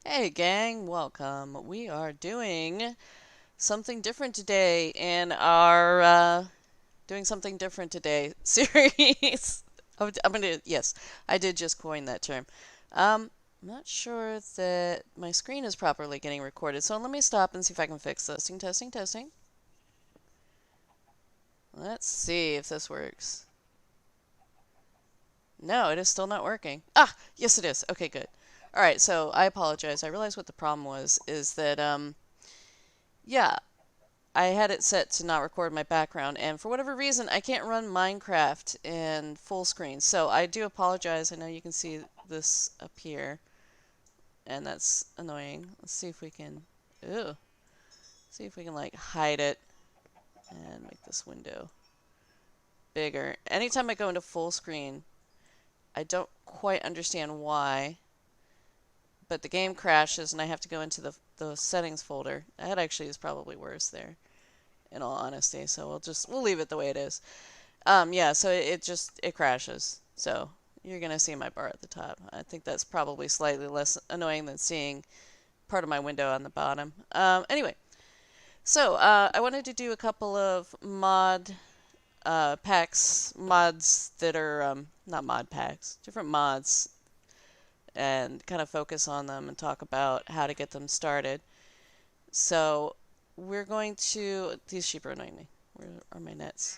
Hey gang, welcome. We are doing something different today in our doing something different today series. I'm gonna, yes, I did just coin that term. I'm not sure that my screen is properly getting recorded, so let me stop and see if I can fix this. Testing, testing, testing. Let's see if this works. No, it is still not working. Ah, yes it is. Okay, good. All right, so I apologize. I realized what the problem was is that yeah, I had it set to not record my background, and for whatever reason, I can't run Minecraft in full screen. So I do apologize. I know you can see this up here, and that's annoying. Let's see if we can, ew, see if we can like hide it and make this window bigger. Anytime I go into full screen, I don't quite understand why, but the game crashes and I have to go into the settings folder. That actually is probably worse there, in all honesty. So we'll leave it the way it is. Yeah, so it just it crashes. So you're gonna see my bar at the top. I think that's probably slightly less annoying than seeing part of my window on the bottom. Anyway, so I wanted to do a couple of mods that are not mod packs, different mods, and kind of focus on them and talk about how to get them started. So we're going to, these sheep are annoying me. Where are my nets?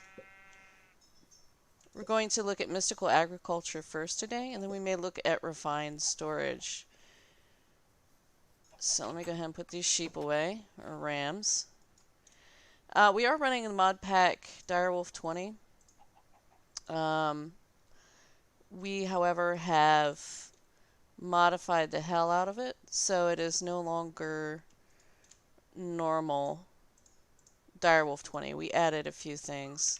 We're going to look at mystical agriculture first today, and then we may look at refined storage. So let me go ahead and put these sheep away, or rams. We are running the mod pack Direwolf 20. We, however, have modified the hell out of it, so it is no longer normal Direwolf 20. We added a few things,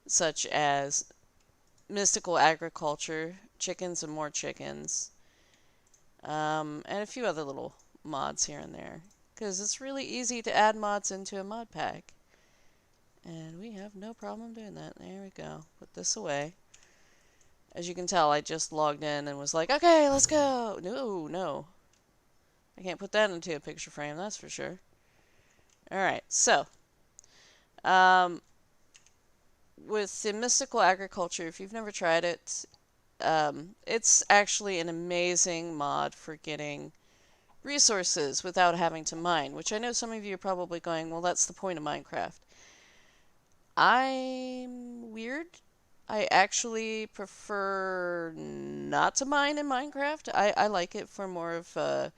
such as mystical agriculture, chickens and more chickens, and a few other little mods here and there. Because it's really easy to add mods into a mod pack. And we have no problem doing that. There we go. Put this away. As you can tell, I just logged in and was like, okay, let's go. No, no. I can't put that into a picture frame, that's for sure. Alright, so. Um, with the mystical agriculture, if you've never tried it, it's actually an amazing mod for getting resources without having to mine, which I know some of you are probably going, well, that's the point of Minecraft. I'm weird. I actually prefer not to mine in Minecraft. I like it for more of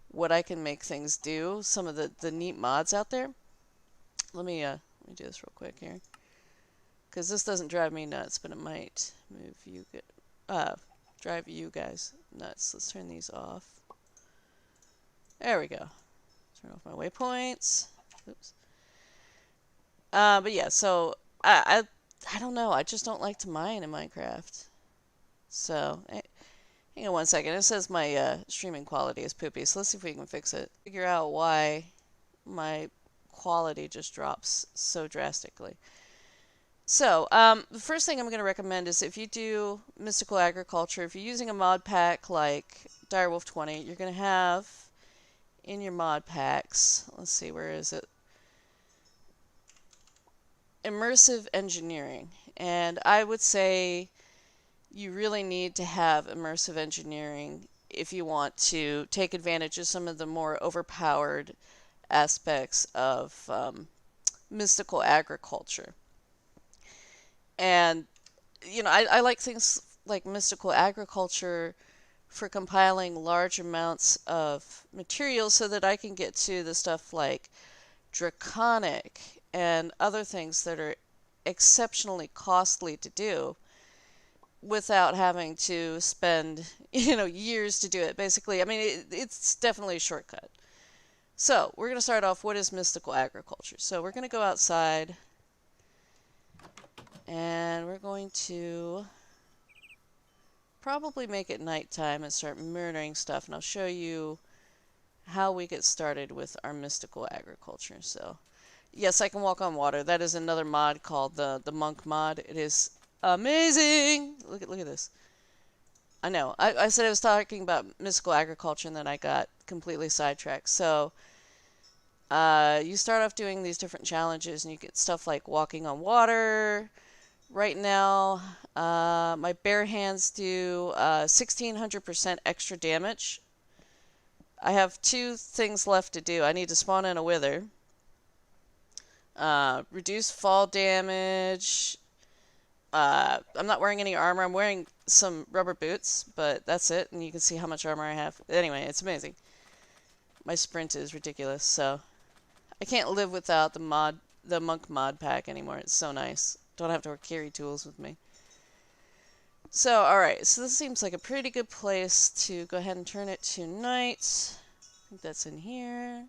what I can make things do. Some of the neat mods out there. Let me do this real quick here, because this doesn't drive me nuts, but it might move you drive you guys nuts. Let's turn these off. There we go. Turn off my waypoints. Oops. But yeah, so I don't know. I just don't like to mine in Minecraft. So hang on one second. It says my streaming quality is poopy, so let's see if we can fix it. Figure out why my quality just drops so drastically. So, the first thing I'm going to recommend is if you do mystical agriculture, if you're using a mod pack like Direwolf 20, you're going to have in your mod packs, let's see, where is it? Immersive engineering. And I would say you really need to have immersive engineering if you want to take advantage of some of the more overpowered aspects of mystical agriculture. And, you know, I like things like mystical agriculture for compiling large amounts of materials so that I can get to the stuff like draconic and other things that are exceptionally costly to do without having to spend, years to do it. Basically, I mean, it's definitely a shortcut. So, we're going to start off, what is mystical agriculture? So, we're going to go outside and we're going to probably make it nighttime and start murdering stuff, and I'll show you how we get started with our mystical agriculture. So, yes, I can walk on water. That is another mod called the monk mod. It is amazing. Look at this. I know. I said I was talking about mystical agriculture and then I got completely sidetracked. So, you start off doing these different challenges and you get stuff like walking on water. Right now, my bare hands do 1600% extra damage. I have two things left to do. I need to spawn in a wither. Reduce fall damage. I'm not wearing any armor. I'm wearing some rubber boots, but that's it. And you can see how much armor I have. Anyway, it's amazing. My sprint is ridiculous, so I can't live without the monk mod pack anymore. It's so nice. Don't have to carry tools with me. So, alright, so this seems like a pretty good place to go ahead and turn it to night. I think that's in here.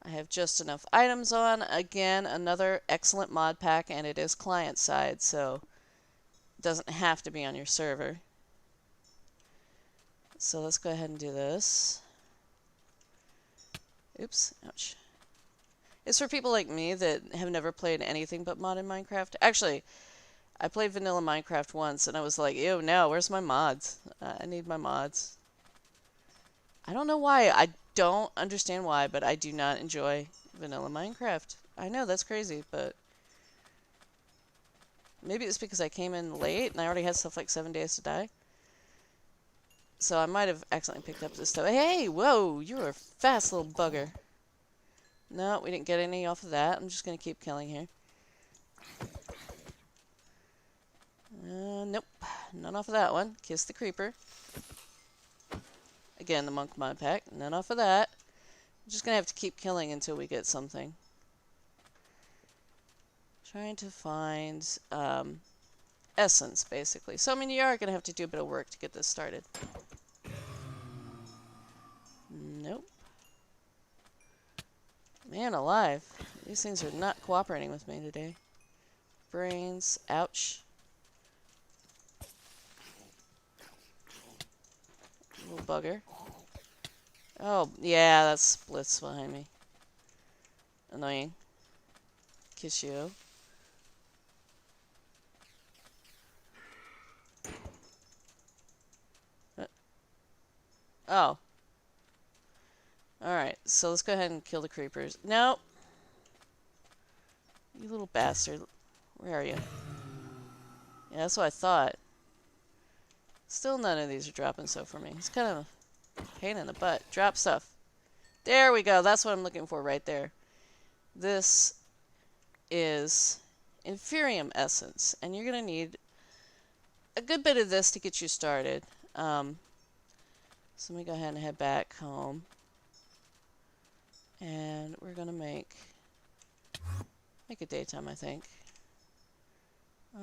I have just enough items on. Again, another excellent mod pack, and it is client side, so it doesn't have to be on your server. So let's go ahead and do this. Oops, ouch. It's for people like me that have never played anything but mod in Minecraft. Actually, I played vanilla Minecraft once, and I was like, ew, no, where's my mods? I need my mods. I don't know why. I don't understand why, but I do not enjoy vanilla Minecraft. I know, that's crazy, but maybe it's because I came in late, and I already had stuff like 7 Days to Die. So I might have accidentally picked up this stuff. Hey, whoa, you're a fast little bugger. No, we didn't get any off of that. I'm just going to keep killing here. Nope. None off of that one. Kiss the creeper. Again, the monk mod pack. None off of that. I'm just going to have to keep killing until we get something. Trying to find essence, basically. So, I mean, you are going to have to do a bit of work to get this started. Nope. Man alive. These things are not cooperating with me today. Brains. Ouch. Little bugger. Oh, yeah, that splits behind me. Annoying. Kiss you. Oh. Alright, so let's go ahead and kill the creepers. No! You little bastard. Where are you? Yeah, that's what I thought. Still none of these are dropping so for me. It's kind of a pain in the butt. Drop stuff. There we go. That's what I'm looking for right there. This is Inferium Essence, and you're going to need a good bit of this to get you started. So let me go ahead and head back home. And we're going to make it daytime, I think.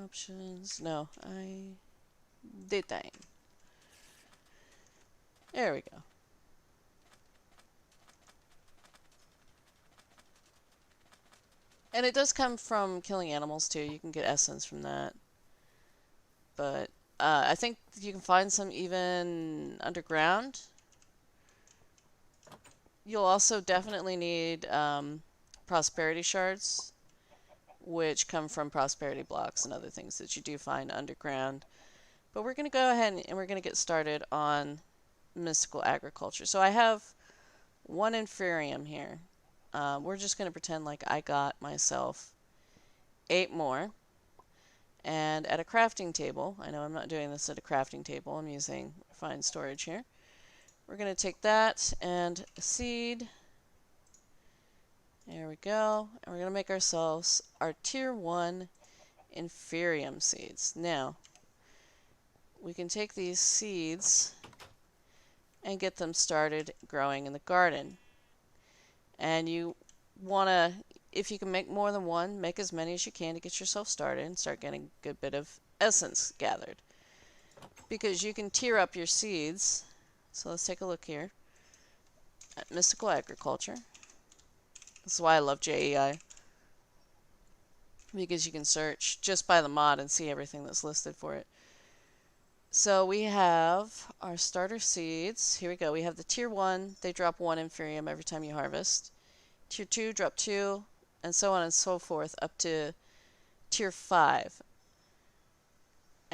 Options. No, daytime. There we go. And it does come from killing animals too. You can get essence from that. But I think you can find some even underground. You'll also definitely need prosperity shards, which come from prosperity blocks and other things that you do find underground. But we're going to go ahead and we're going to get started on mystical agriculture. So I have one inferium here. We're just going to pretend like I got myself 8 more. And at a crafting table, I know I'm not doing this at a crafting table, I'm using refined storage here. We're going to take that and a seed. There we go. And we're going to make ourselves our tier 1 inferium seeds. Now, we can take these seeds and get them started growing in the garden. And you want to, if you can make more than one, make as many as you can to get yourself started and start getting a good bit of essence gathered. Because you can tier up your seeds. So let's take a look here at mystical agriculture. This is why I love JEI. Because you can search just by the mod and see everything that's listed for it. So we have our starter seeds. Here we go. We have the tier 1. They drop 1 inferium every time you harvest. Tier 2 drop 2, and so on and so forth up to tier 5.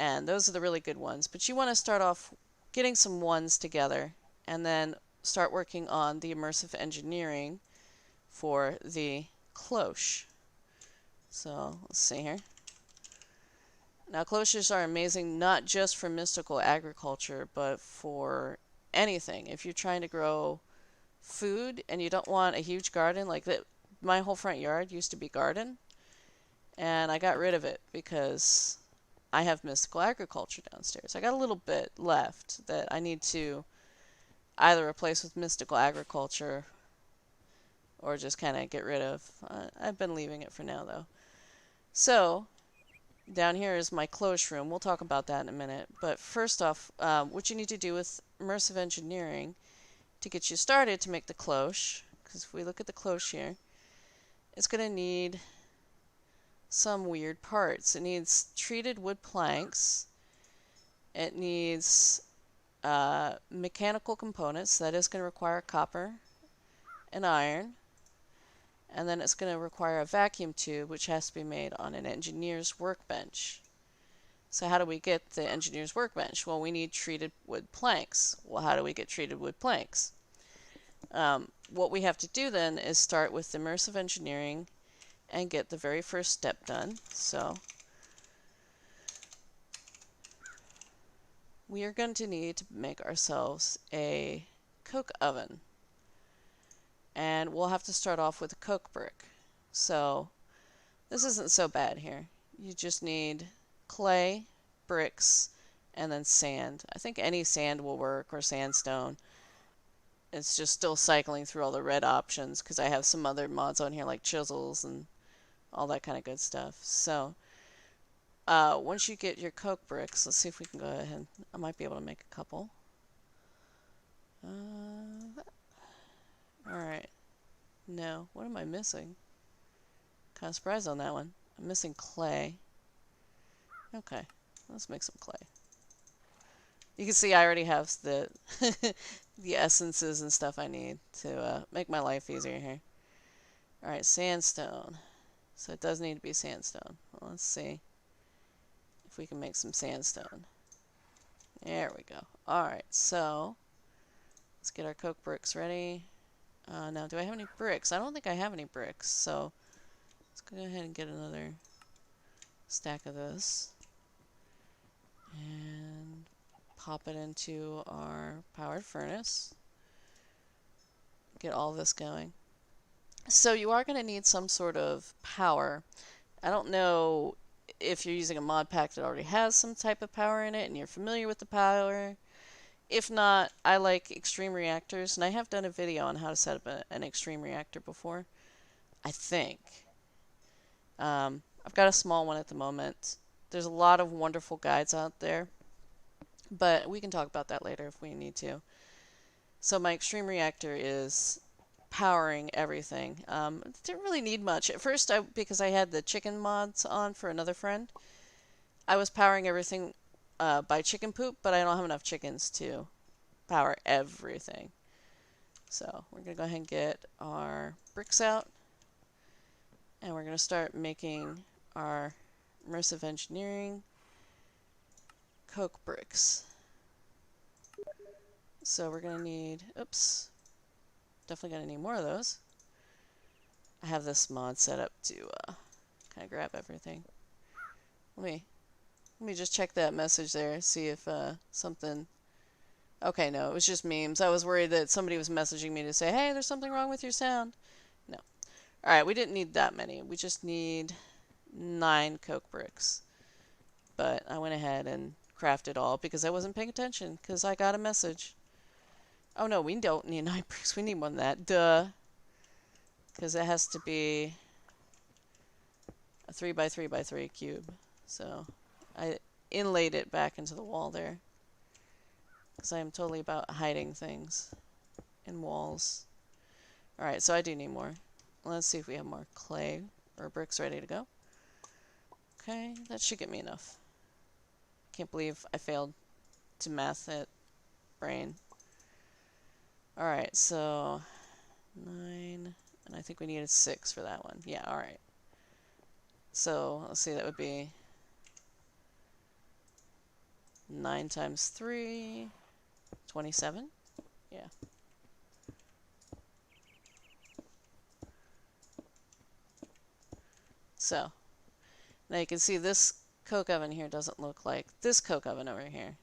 And those are the really good ones. But you want to start off getting some ones together and then start working on the immersive engineering for the cloche. So let's see here. Now cloches are amazing not just for mystical agriculture, but for anything. If you're trying to grow food and you don't want a huge garden, like that, my whole front yard used to be garden, and I got rid of it because I have mystical agriculture downstairs. I got a little bit left that I need to either replace with mystical agriculture or just kind of get rid of. I've been leaving it for now though. So down here is my cloche room. We'll talk about that in a minute. But first off, what you need to do with immersive engineering to get you started to make the cloche, because if we look at the cloche here, it's going to need some weird parts. It needs treated wood planks. It needs mechanical components. That is going to require copper and iron. And then it's going to require a vacuum tube, which has to be made on an engineer's workbench. So how do we get the engineer's workbench? Well, we need treated wood planks. Well, how do we get treated wood planks? What we have to do then is start with immersive engineering and get the very first step done. So we are going to need to make ourselves a coke oven. And we'll have to start off with a coke brick. So this isn't so bad here. You just need clay, bricks, and then sand. I think any sand will work, or sandstone. It's just still cycling through all the red options because I have some other mods on here like chisels and all that kind of good stuff. So once you get your coke bricks, let's see if we can go ahead. I might be able to make a couple. Alright. No. What am I missing? Kind of surprised on that one. I'm missing clay. Okay. Let's make some clay. You can see I already have the the essences and stuff I need to make my life easier here. Alright, sandstone. So it does need to be sandstone. Well, let's see if we can make some sandstone. There we go. Alright, so let's get our coke bricks ready. Now, do I have any bricks? I don't think I have any bricks, so let's go ahead and get another stack of this. And pop it into our powered furnace. Get all this going. So you are going to need some sort of power. I don't know if you're using a mod pack that already has some type of power in it and you're familiar with the power. If not, I like extreme reactors, and I have done a video on how to set up an extreme reactor before, I think. I've got a small one at the moment. There's a lot of wonderful guides out there, but we can talk about that later if we need to. So my extreme reactor is powering everything. Didn't really need much. At first, because I had the chicken mods on for another friend, I was powering everything by chicken poop, but I don't have enough chickens to power everything. So we're going to go ahead and get our bricks out, and we're going to start making our immersive engineering coke bricks. So we're going to need, oops, definitely going to need more of those. I have this mod set up to kind of grab everything. Let me just check that message there, see if something... Okay, no, it was just memes. I was worried that somebody was messaging me to say, hey, there's something wrong with your sound. No. Alright, we didn't need that many. We just need 9 coke bricks. But I went ahead and crafted all because I wasn't paying attention because I got a message. Oh no, we don't need 9 bricks. We need more than that. Duh. Because it has to be a 3x3x3 cube. So I inlaid it back into the wall there. Because I am totally about hiding things in walls. Alright, so I do need more. Let's see if we have more clay or bricks ready to go. Okay, that should get me enough. Can't believe I failed to math it, brain. Alright, so 9, and I think we needed 6 for that one. Yeah, alright. So, let's see, that would be 9 times 3, 27. Yeah. So, now you can see this coke oven here doesn't look like this coke oven over here.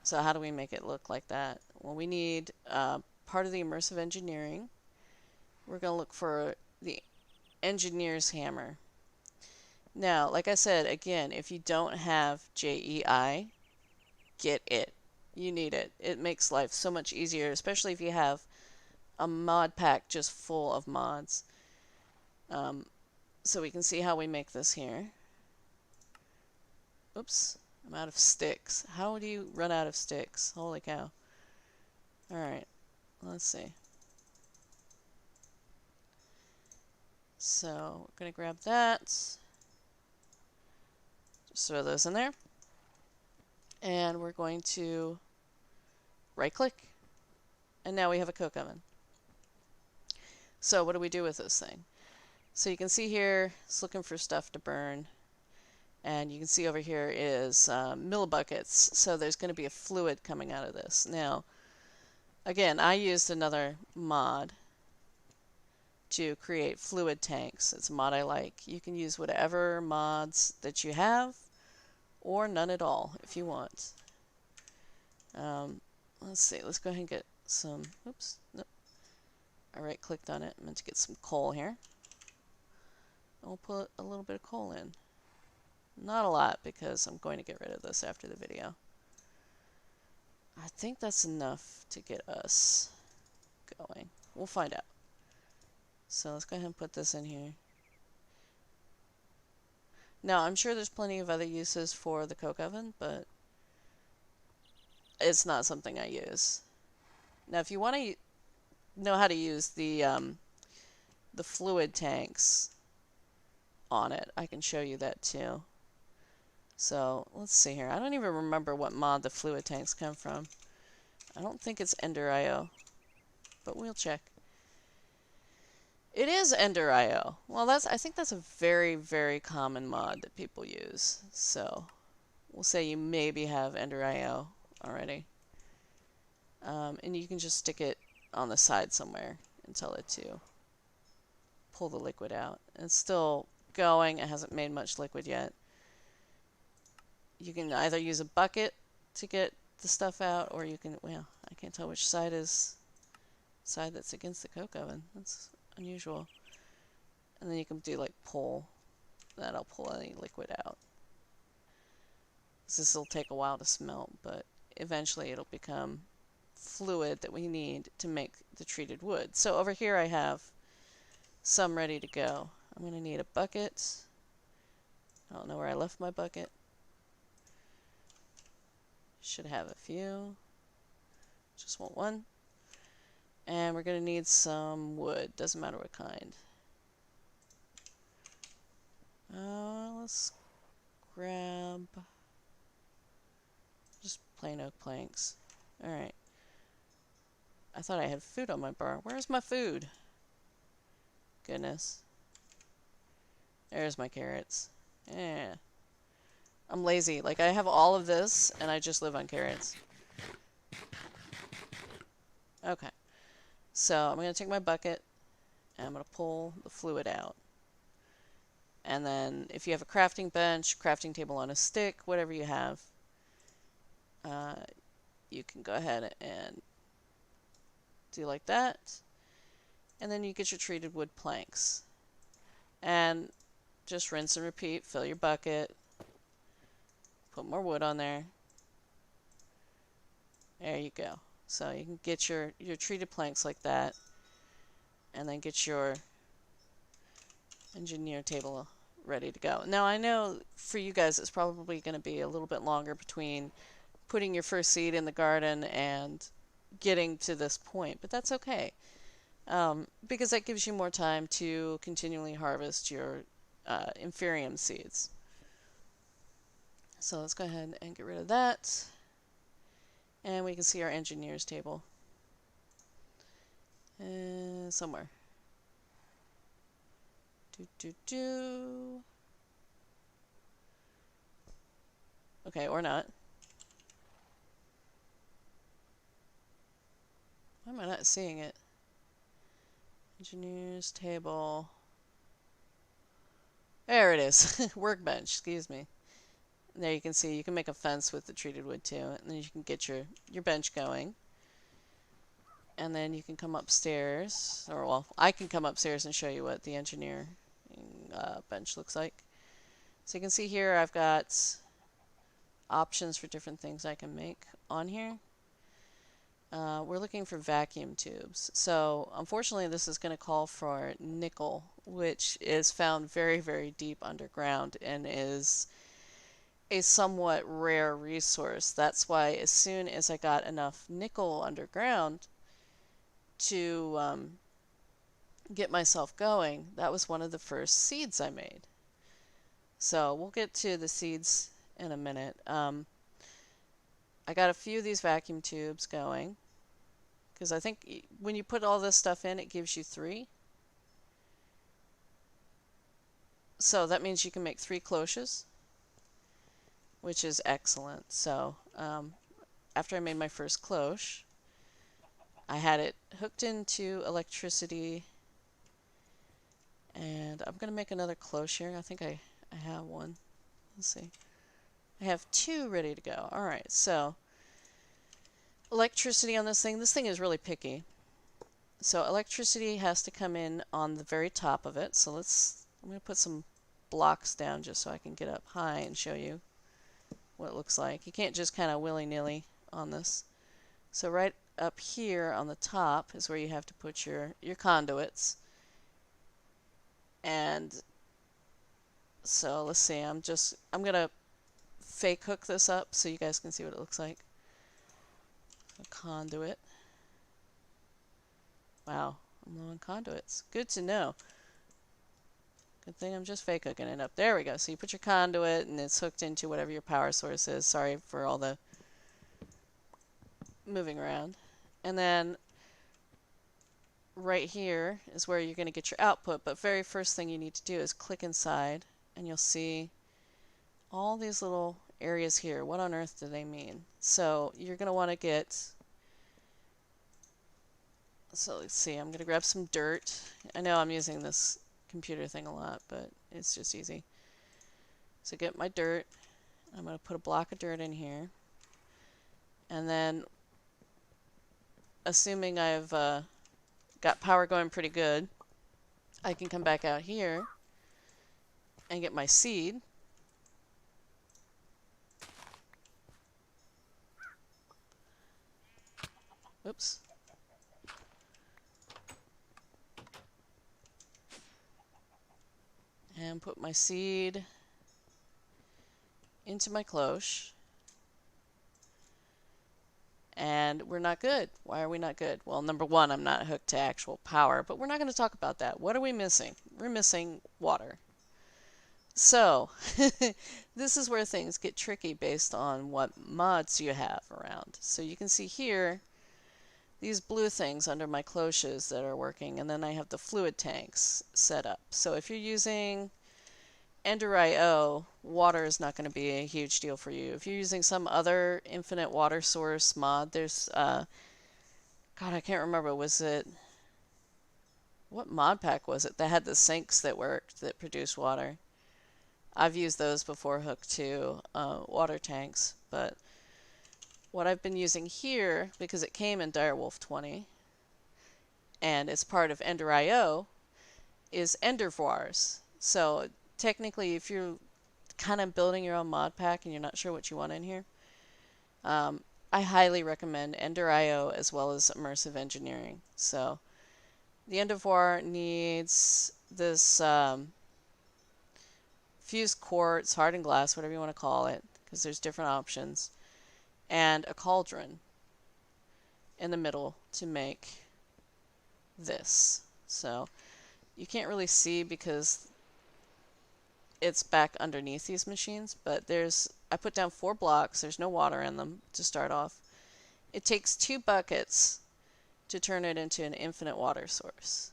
So how do we make it look like that? Well, we need part of the immersive engineering. We're going to look for the engineer's hammer. Now, like I said, again, if you don't have JEI, get it. You need it. It makes life so much easier, especially if you have a mod pack just full of mods. So we can see how we make this here. Oops, I'm out of sticks. How do you run out of sticks? Holy cow. Alright, let's see. So we're going to grab that. Just throw those in there. And we're going to right click. And now we have a coke oven. So what do we do with this thing? So you can see here, it's looking for stuff to burn. And you can see over here is millibuckets. So there's going to be a fluid coming out of this. Now, again, I used another mod to create fluid tanks. It's a mod I like. You can use whatever mods that you have, or none at all if you want. Let's see, let's go ahead and get some, oops, nope. I right clicked on it, I meant to get some coal here. I'll put a little bit of coal in. Not a lot, because I'm going to get rid of this after the video. I think that's enough to get us going. We'll find out. So let's go ahead and put this in here. Now, I'm sure there's plenty of other uses for the coke oven, but it's not something I use. Now, if you want to know how to use the fluid tanks on it, I can show you that too. So let's see here. I don't even remember what mod the fluid tanks come from. I don't think it's Ender.io, but we'll check. It is Ender.io. Well, I think that's a very, very common mod that people use. So we'll say you maybe have Ender.io already. And you can just stick it on the side somewhere and tell it to pull the liquid out. It's still going. It hasn't made much liquid yet. You can either use a bucket to get the stuff out, or you can, well, I can't tell which side is side that's against the coke oven. That's unusual. And then you can do like pull. That'll pull any liquid out. This will take a while to smelt, but eventually it'll become fluid that we need to make the treated wood. So over here I have some ready to go. I'm going to need a bucket. I don't know where I left my bucket. Should have a few. Just want one. And we're going to need some wood. Doesn't matter what kind. Let's grab just plain oak planks. Alright. I thought I had food on my bar. Where's my food? Goodness. There's my carrots. Yeah. I'm lazy. Like, I have all of this, and I just live on carrots. Okay. So, I'm going to take my bucket, and I'm going to pull the fluid out. And then, if you have a crafting bench, crafting table on a stick, whatever you have, you can go ahead and do like that. And then you get your treated wood planks. And just rinse and repeat. Fill your bucket. Put more wood on there. There you go. So you can get your treated planks like that. And then get your engineer table ready to go. Now I know for you guys it's probably going to be a little bit longer between putting your first seed in the garden and getting to this point, but that's okay. Because that gives you more time to continually harvest your Inferium seeds. So let's go ahead and get rid of that. And we can see our engineer's table. Somewhere. Okay, or not. Why am I not seeing it? Engineers table. There it is. Workbench, excuse me. And there you can see you can make a fence with the treated wood too, and then you can get your bench going. And then you can come upstairs, or well, I can come upstairs and show you what the engineer bench looks like. So you can see here I've got options for different things I can make on here. We're looking for vacuum tubes. So unfortunately this is going to call for nickel, which is found very, very deep underground and is a somewhat rare resource. That's why as soon as I got enough nickel underground to get myself going, that was one of the first seeds I made. So we'll get to the seeds in a minute. I got a few of these vacuum tubes going because I think when you put all this stuff in, it gives you 3. So that means you can make 3 cloches, which is excellent. So after I made my first cloche, I had it hooked into electricity, and I'm going to make another cloche here. I think I have one. Let's see. I have 2 ready to go. Alright, so electricity on this thing. This thing is really picky. So electricity has to come in on the very top of it. So I'm going to put some blocks down just so I can get up high and show you what it looks like. You can't just kind of willy-nilly on this. So right up here on the top is where you have to put your conduits. And so let's see, I'm going to fake hook this up so you guys can see what it looks like. A conduit. Wow, I'm low on conduits. Good to know. Good thing I'm just fake hooking it up. There we go. So you put your conduit and it's hooked into whatever your power source is. Sorry for all the moving around. And then right here is where you're going to get your output. But very first thing you need to do is click inside and you'll see all these little areas here. What on earth do they mean? So you're going to want to get... So let's see, I'm going to grab some dirt. I know I'm using this computer thing a lot, but it's just easy. So get my dirt. I'm going to put a block of dirt in here. And then, assuming I've got power going pretty good, I can come back out here and get my seed. Oops. And put my seed into my cloche. And we're not good. Why are we not good? Well, number one, I'm not hooked to actual power, but we're not going to talk about that. What are we missing? We're missing water. So, this is where things get tricky based on what mods you have around. So you can see here, these blue things under my cloches that are working, and then I have the fluid tanks set up. So if you're using Ender.io, water is not going to be a huge deal for you. If you're using some other infinite water source mod, there's, God, I can't remember, was it, what mod pack was it that had the sinks that worked, that produced water? I've used those before hooked to water tanks, but what I've been using here, because it came in Direwolf 20, and it's part of Ender.io, is Endervoirs. So technically, if you're kind of building your own mod pack and you're not sure what you want in here, I highly recommend Ender.io as well as Immersive Engineering. So the Endervoir needs this fused quartz, hardened glass, whatever you want to call it, because there's different options, and a cauldron in the middle to make this. So you can't really see because it's back underneath these machines, but I put down 4 blocks. There's no water in them to start off. It takes 2 buckets to turn it into an infinite water source.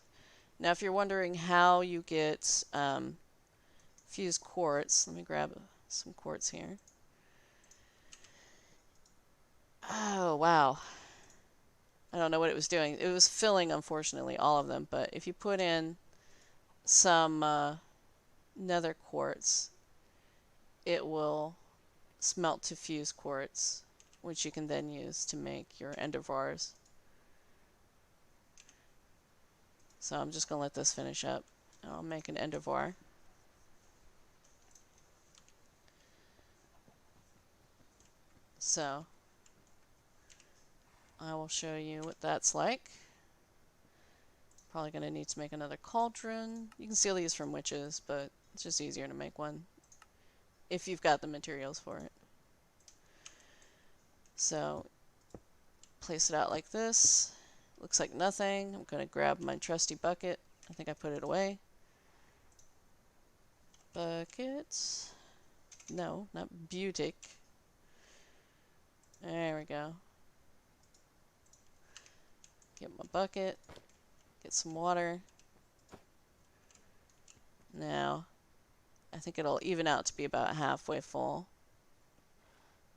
Now, if you're wondering how you get fused quartz, let me grab some quartz here. don't know what it was doing. It was filling, unfortunately, all of them. But if you put in some nether quartz, it will smelt to fuse quartz, which you can then use to make your endervars. So I'm just going to let this finish up. I'll make an endervar. So I will show you what that's like. Probably going to need to make another cauldron. You can steal these from witches, but it's just easier to make one if you've got the materials for it. So place it out like this. Looks like nothing. I'm going to grab my trusty bucket. I think I put it away. Buckets. No, not Butic. There we go. Get my bucket. Get some water. Now, I think it'll even out to be about halfway full.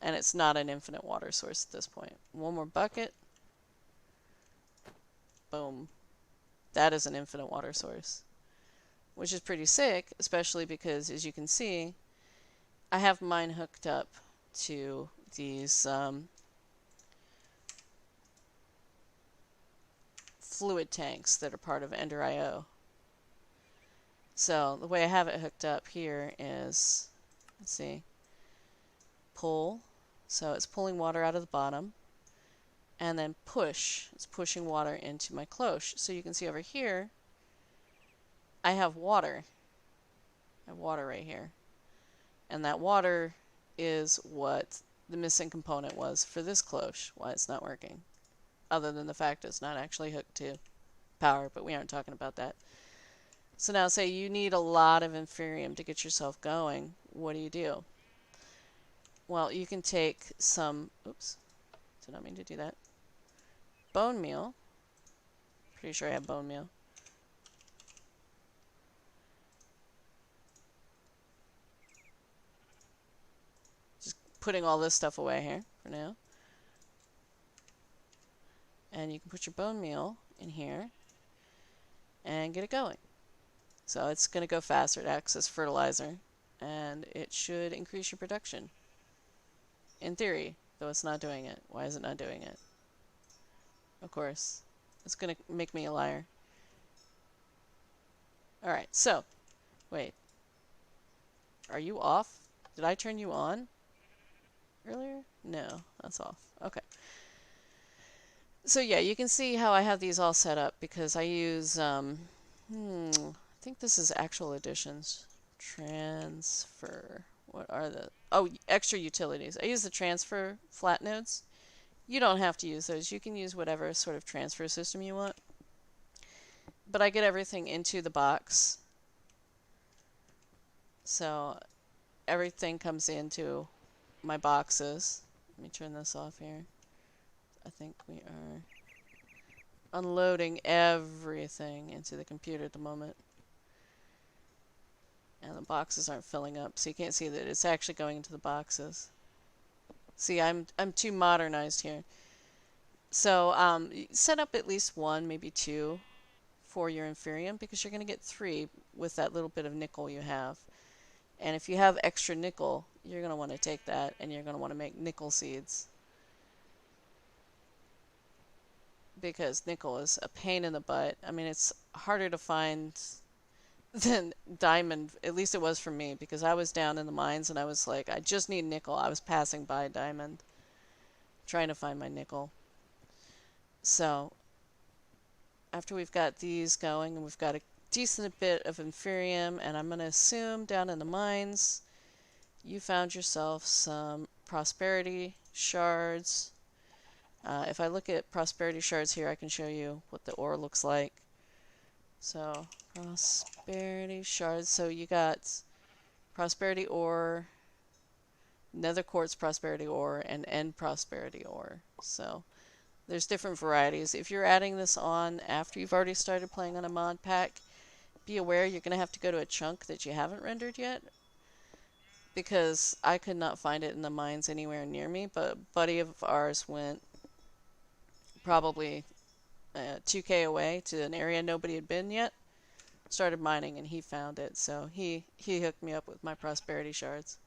And it's not an infinite water source at this point. One more bucket. Boom. That is an infinite water source. Which is pretty sick, especially because, as you can see, I have mine hooked up to these fluid tanks that are part of Ender.io. So the way I have it hooked up here is, let's see, pull. So it's pulling water out of the bottom. And then push. It's pushing water into my cloche. So you can see over here, I have water. I have water right here. And that water is what the missing component was for this cloche, why it's not working. Other than the fact it's not actually hooked to power, but we aren't talking about that. So now say you need a lot of Inferium to get yourself going. What do? Well, you can take some, oops, did not mean to do that. Bone meal. Pretty sure I have bone meal. Just putting all this stuff away here for now. And you can put your bone meal in here and get it going. So it's going to go faster. It acts as fertilizer and it should increase your production. In theory, though it's not doing it. Why is it not doing it? Of course, it's going to make me a liar. Alright, so, wait. Are you off? Did I turn you on earlier? No, that's off. Okay. So yeah, you can see how I have these all set up because I use, I think this is actual additions. Transfer. What are the... Oh, extra utilities. I use the transfer flat nodes. You don't have to use those. You can use whatever sort of transfer system you want. But I get everything into the box. So everything comes into my boxes. Let me turn this off here. I think we are unloading everything into the computer at the moment. And the boxes aren't filling up, so you can't see that it's actually going into the boxes. See, I'm too modernized here. So set up at least one, maybe two for your Inferium because you're going to get 3 with that little bit of nickel you have. And if you have extra nickel, you're going to want to take that and you're going to want to make nickel seeds. Because nickel is a pain in the butt. I mean, it's harder to find than diamond. At least it was for me because I was down in the mines and I was like, I just need nickel. I was passing by diamond trying to find my nickel. So after we've got these going and we've got a decent bit of Inferium, and I'm going to assume down in the mines you found yourself some prosperity shards. If I look at prosperity shards here, I can show you what the ore looks like. So prosperity shards. So you got prosperity ore, nether quartz prosperity ore, and end prosperity ore. So there's different varieties. If you're adding this on after you've already started playing on a mod pack, be aware you're going to have to go to a chunk that you haven't rendered yet. Because I could not find it in the mines anywhere near me, but a buddy of ours went probably 2K away to an area nobody had been yet. Started mining and he found it, so he hooked me up with my prosperity shards.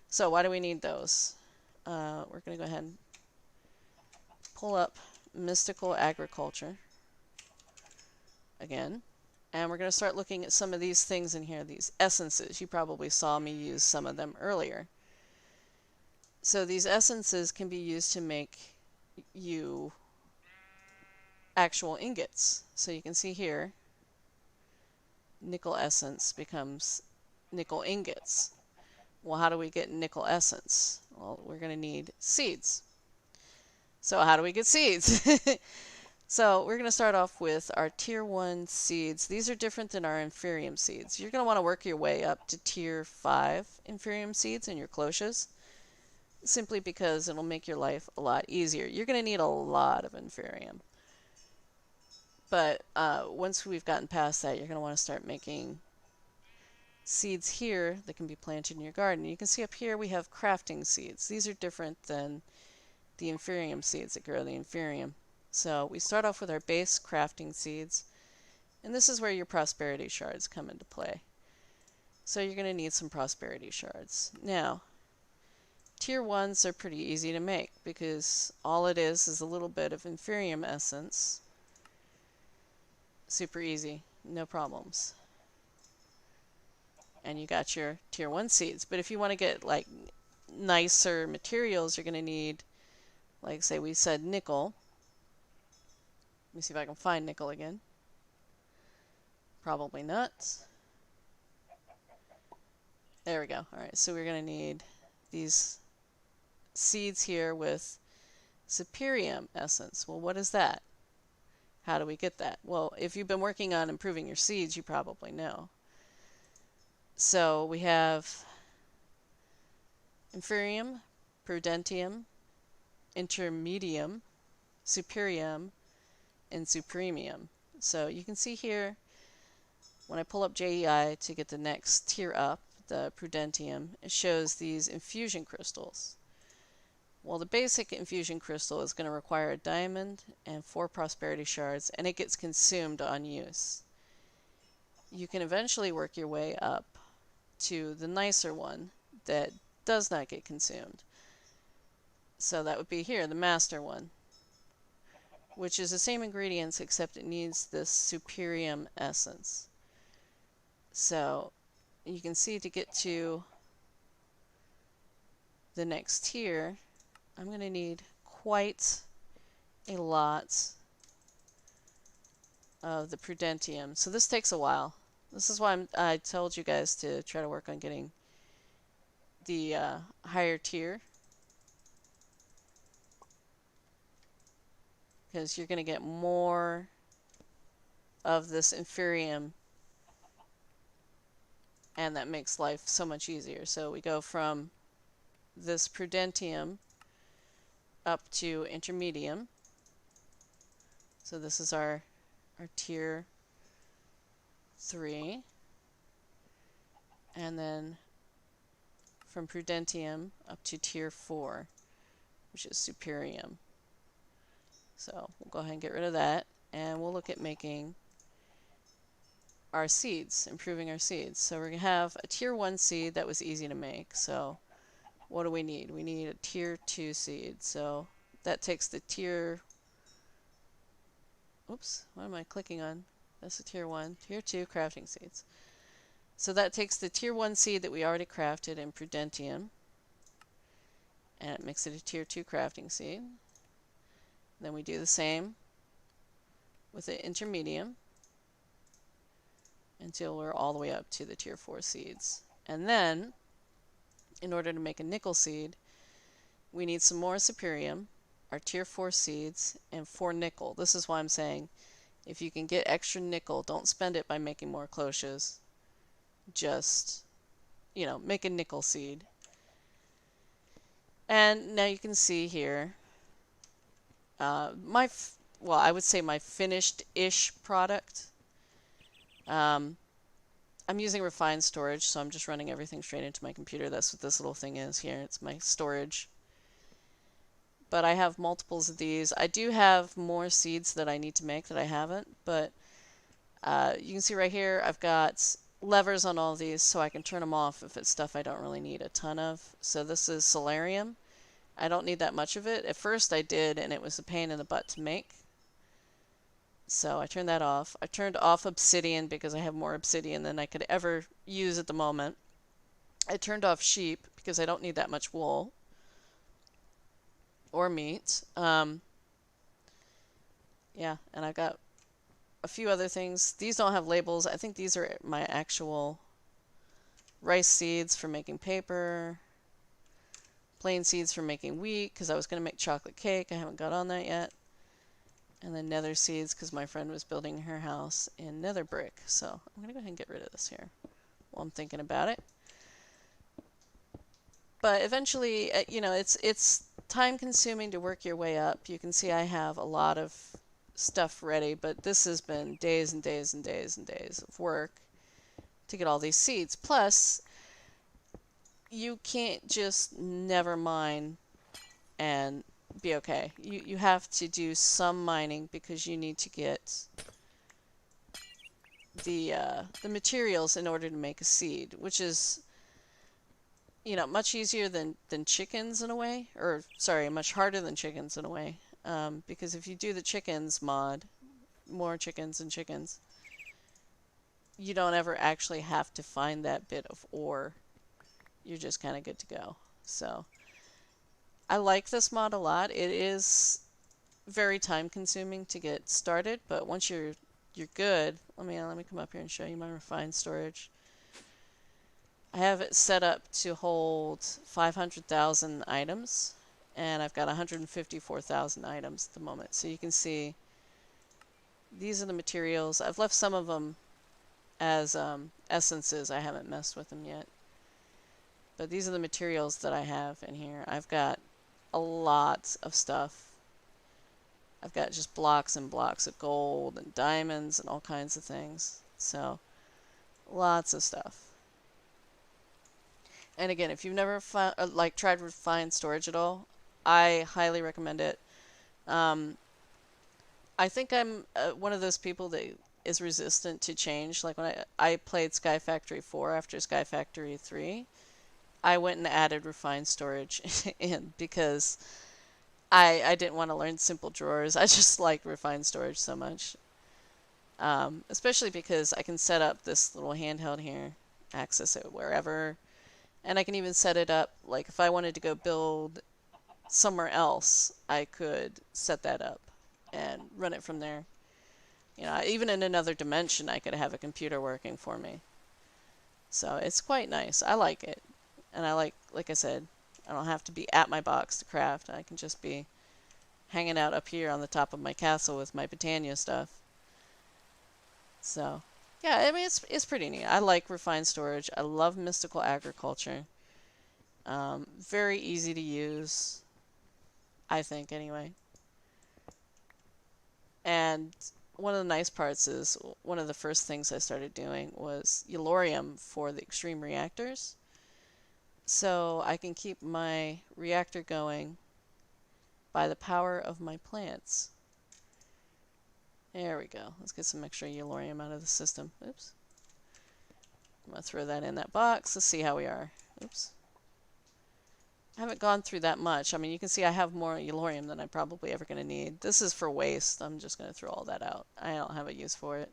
So why do we need those? We're going to go ahead and pull up Mystical Agriculture again. And we're going to start looking at some of these things in here, these essences. You probably saw me use some of them earlier. So these essences can be used to make you actual ingots. So you can see here, nickel essence becomes nickel ingots. Well, how do we get nickel essence? Well, we're going to need seeds. So how do we get seeds? So we're going to start off with our tier 1 seeds. These are different than our inferium seeds. You're going to want to work your way up to tier 5 inferium seeds in your cloches, simply because it'll make your life a lot easier. You're going to need a lot of inferium. But once we've gotten past that, you're going to want to start making seeds here that can be planted in your garden. You can see up here we have crafting seeds. These are different than the inferium seeds that grow the inferium. So we start off with our base crafting seeds, and this is where your prosperity shards come into play. So you're going to need some prosperity shards. Now, tier 1s are pretty easy to make because all it is a little bit of inferium essence. Super easy, no problems. And you got your tier 1 seeds. But if you want to get like nicer materials, you're going to need, like say we said nickel. Let me see if I can find nickel again. Probably not. There we go. Alright, so we're going to need these seeds here with Superium essence. Well, what is that? How do we get that? Well, if you've been working on improving your seeds, you probably know. So we have Inferium, Prudentium, Intermedium, Superium, and Supremium. So you can see here, when I pull up JEI to get the next tier up, the Prudentium, it shows these infusion crystals. Well, the basic infusion crystal is going to require a diamond and 4 prosperity shards, and it gets consumed on use. You can eventually work your way up to the nicer one that does not get consumed. So that would be here, the master one, which is the same ingredients except it needs this Superium essence. So you can see to get to the next tier, I'm going to need quite a lot of the Prudentium. So this takes a while. This is why I told you guys to try to work on getting the higher tier, because you're going to get more of this inferium, and that makes life so much easier. So we go from this Prudentium up to Intermedium. So this is our tier 3. And then from Prudentium up to tier 4, which is Superium. So we'll go ahead and get rid of that, and we'll look at making our seeds, improving our seeds. So we're going to have a tier 1 seed that was easy to make. So what do we need? We need a tier 2 seed. So that takes the tier... Oops, what am I clicking on? That's the tier 1. Tier 2 crafting seeds. So that takes the tier 1 seed that we already crafted in Prudentium, and it makes it a tier 2 crafting seed. Then we do the same with the Intermedium until we're all the way up to the tier 4 seeds. And then, in order to make a nickel seed, we need some more Superium, our tier 4 seeds, and 4 nickel. This is why I'm saying, if you can get extra nickel, don't spend it by making more cloches. Just, make a nickel seed. And now you can see here, I would say my finished-ish product. I'm using refined storage, so I'm just running everything straight into my computer. That's what this little thing is here. It's my storage. but I have multiples of these. I do have more seeds that I need to make that I haven't, but you can see right here I've got levers on all these so I can turn them off if it's stuff I don't really need a ton of. So this is Solarium. I don't need that much of it. At first I did, and it was a pain in the butt to make. So I turned that off. I turned off Obsidian because I have more Obsidian than I could ever use at the moment. I turned off sheep because I don't need that much wool or meat. Yeah, and I've got a few other things. These don't have labels. I think these are my actual rice seeds for making paper, plain seeds for making wheat because I was going to make chocolate cake. I haven't got on that yet. And then nether seeds because my friend was building her house in nether brick. So I'm going to go ahead and get rid of this here while I'm thinking about it. But eventually, you know, it's time consuming to work your way up. You can see I have a lot of stuff ready, but this has been days and days and days and days of work to get all these seeds. Plus, you can't just never mine and be okay. You have to do some mining because you need to get the materials in order to make a seed, which is, you know, much easier than chickens in a way, or sorry, much harder than chickens in a way. Because if you do the chickens mod, more chickens and chickens, you don't ever actually have to find that bit of ore. You're just kind of good to go. So I like this mod a lot. It is very time consuming to get started, but once you're good, let me come up here and show you my refined storage. I have it set up to hold 500,000 items, and I've got 154,000 items at the moment. So you can see these are the materials. I've left some of them as essences. I haven't messed with them yet. But these are the materials that I have in here. I've got a lot of stuff. I've got just blocks and blocks of gold and diamonds and all kinds of things. So, lots of stuff. And again, if you've never tried refined storage at all, I highly recommend it. I think I'm one of those people that is resistant to change. Like when I played Sky Factory 4 after Sky Factory 3, I went and added refined storage in because I didn't want to learn simple drawers. I just like refined storage so much. Especially because I can set up this little handheld here, access it wherever, and I can even set it up, like if I wanted to go build somewhere else, I could set that up and run it from there. You know, even in another dimension, I could have a computer working for me. So it's quite nice. I like it. And I like I said, I don't have to be at my box to craft. I can just be hanging out up here on the top of my castle with my Britannia stuff. So, yeah, I mean, it's pretty neat. I like refined storage. I love mystical agriculture. Very easy to use, I think, anyway. And one of the nice parts is one of the first things I started doing was Yellorium for the extreme reactors. So I can keep my reactor going by the power of my plants. There we go. Let's get some extra Yellorium out of the system. Oops. I'm going to throw that in that box. Let's see how we are. Oops. I haven't gone through that much. I mean, you can see I have more Yellorium than I'm probably ever going to need. This is for waste. I'm just going to throw all that out. I don't have a use for it.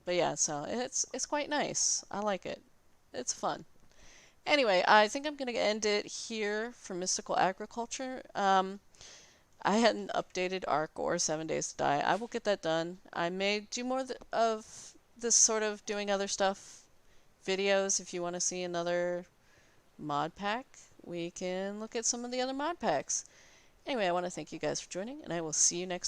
But yeah, so it's quite nice. I like it. It's fun. Anyway, I think I'm going to end it here for Mystical Agriculture. I hadn't updated Ark or 7 Days to Die. I will get that done. I may do more of this sort of doing other stuff videos. If you want to see another mod pack, we can look at some of the other mod packs. Anyway, I want to thank you guys for joining, and I will see you next time.